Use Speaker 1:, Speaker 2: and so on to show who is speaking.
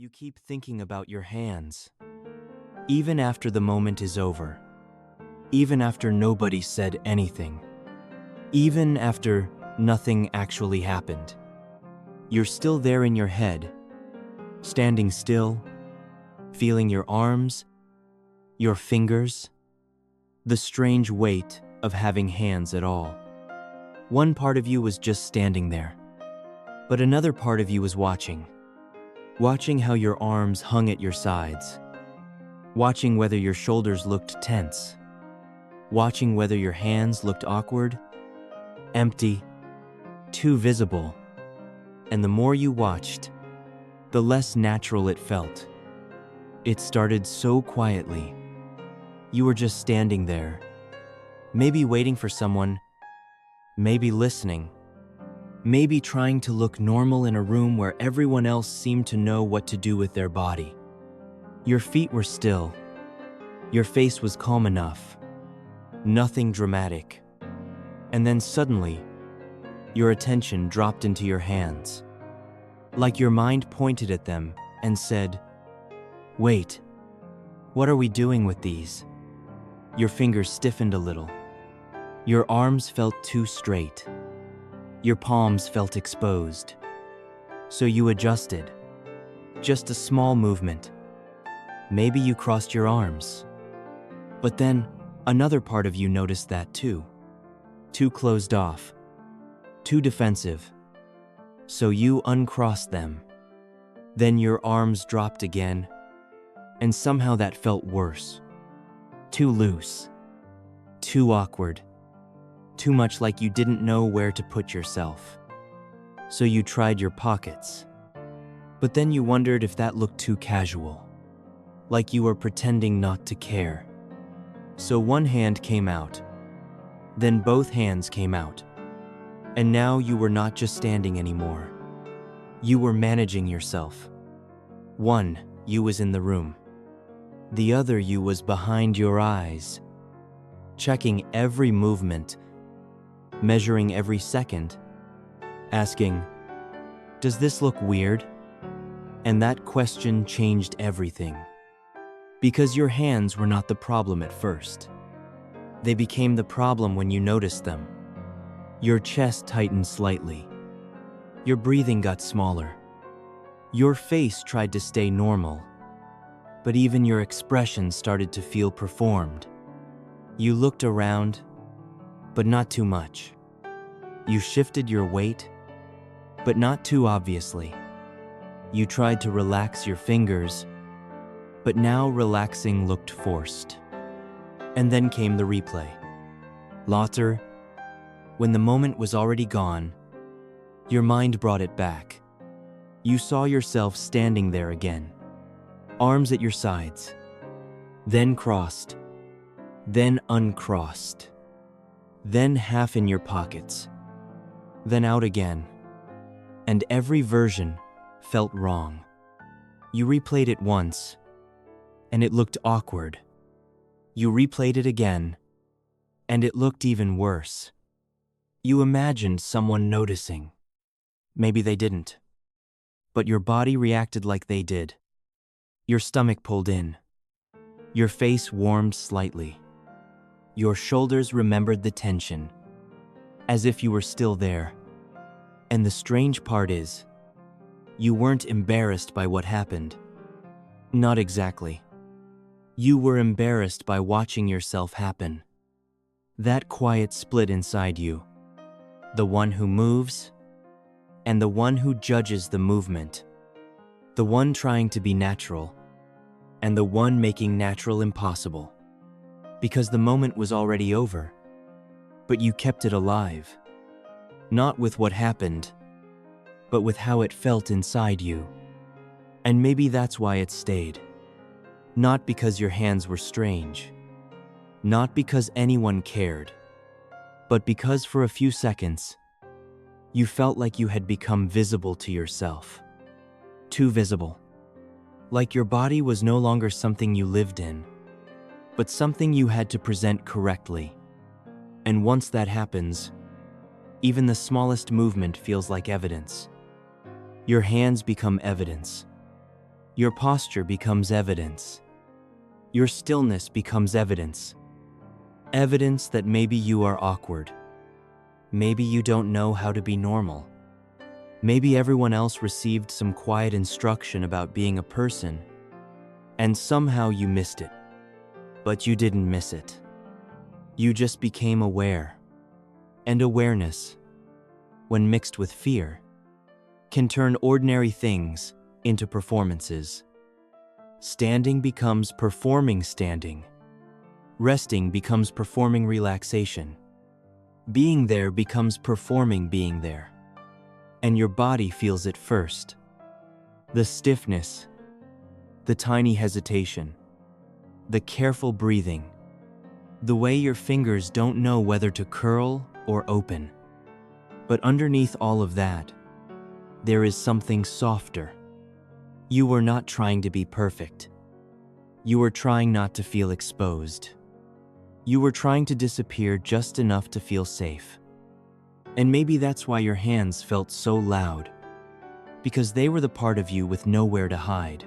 Speaker 1: You keep thinking about your hands, even after the moment is over, even after nobody said anything, even after nothing actually happened. You're still there in your head, standing still, feeling your arms, your fingers, the strange weight of having hands at all. One part of you was just standing there, but another part of you was watching how your arms hung at your sides, watching whether your shoulders looked tense, watching whether your hands looked awkward, empty, too visible. And the more you watched, the less natural it felt. It started so quietly. You were just standing there, maybe waiting for someone, maybe listening, maybe trying to look normal in a room where everyone else seemed to know what to do with their body. Your feet were still. Your face was calm enough. Nothing dramatic. And then suddenly, your attention dropped into your hands. Like your mind pointed at them and said, "Wait, what are we doing with these?" Your fingers stiffened a little. Your arms felt too straight. Your palms felt exposed. So you adjusted. Just a small movement. Maybe you crossed your arms. But then, another part of you noticed that too. Too closed off. Too defensive. So you uncrossed them. Then your arms dropped again, and somehow that felt worse. Too loose. Too awkward. Too much like you didn't know where to put yourself. So you tried your pockets. But then you wondered if that looked too casual. Like you were pretending not to care. So one hand came out. Then both hands came out. And now you were not just standing anymore. You were managing yourself. One you was in the room. The other you was behind your eyes. Checking every movement. Measuring every second, asking, "Does this look weird?" And that question changed everything. Because your hands were not the problem at first. They became the problem when you noticed them. Your chest tightened slightly. Your breathing got smaller. Your face tried to stay normal. But even your expression started to feel performed. You looked around, but not too much. You shifted your weight, but not too obviously. You tried to relax your fingers, but now relaxing looked forced. And then came the replay. Later, when the moment was already gone, your mind brought it back. You saw yourself standing there again, arms at your sides, then crossed, then uncrossed. Then half in your pockets, then out again. And every version felt wrong. You replayed it once, and it looked awkward. You replayed it again, and it looked even worse. You imagined someone noticing. Maybe they didn't. But your body reacted like they did. Your stomach pulled in. Your face warmed slightly. Your shoulders remembered the tension, as if you were still there. And the strange part is, you weren't embarrassed by what happened. Not exactly. You were embarrassed by watching yourself happen. That quiet split inside you. The one who moves, and the one who judges the movement. The one trying to be natural, and the one making natural impossible. Because the moment was already over, but you kept it alive. Not with what happened, but with how it felt inside you. And maybe that's why it stayed. Not because your hands were strange, not because anyone cared, but because for a few seconds, you felt like you had become visible to yourself. Too visible. Like your body was no longer something you lived in, but something you had to present correctly. And once that happens, even the smallest movement feels like evidence. Your hands become evidence. Your posture becomes evidence. Your stillness becomes evidence. Evidence that maybe you are awkward. Maybe you don't know how to be normal. Maybe everyone else received some quiet instruction about being a person, and somehow you missed it. But you didn't miss it. You just became aware. And awareness, when mixed with fear, can turn ordinary things into performances. Standing becomes performing standing. Resting becomes performing relaxation. Being there becomes performing being there. And your body feels it first. The stiffness, the tiny hesitation, the careful breathing, the way your fingers don't know whether to curl or open. But underneath all of that, there is something softer. You were not trying to be perfect. You were trying not to feel exposed. You were trying to disappear just enough to feel safe. And maybe that's why your hands felt so loud, because they were the part of you with nowhere to hide.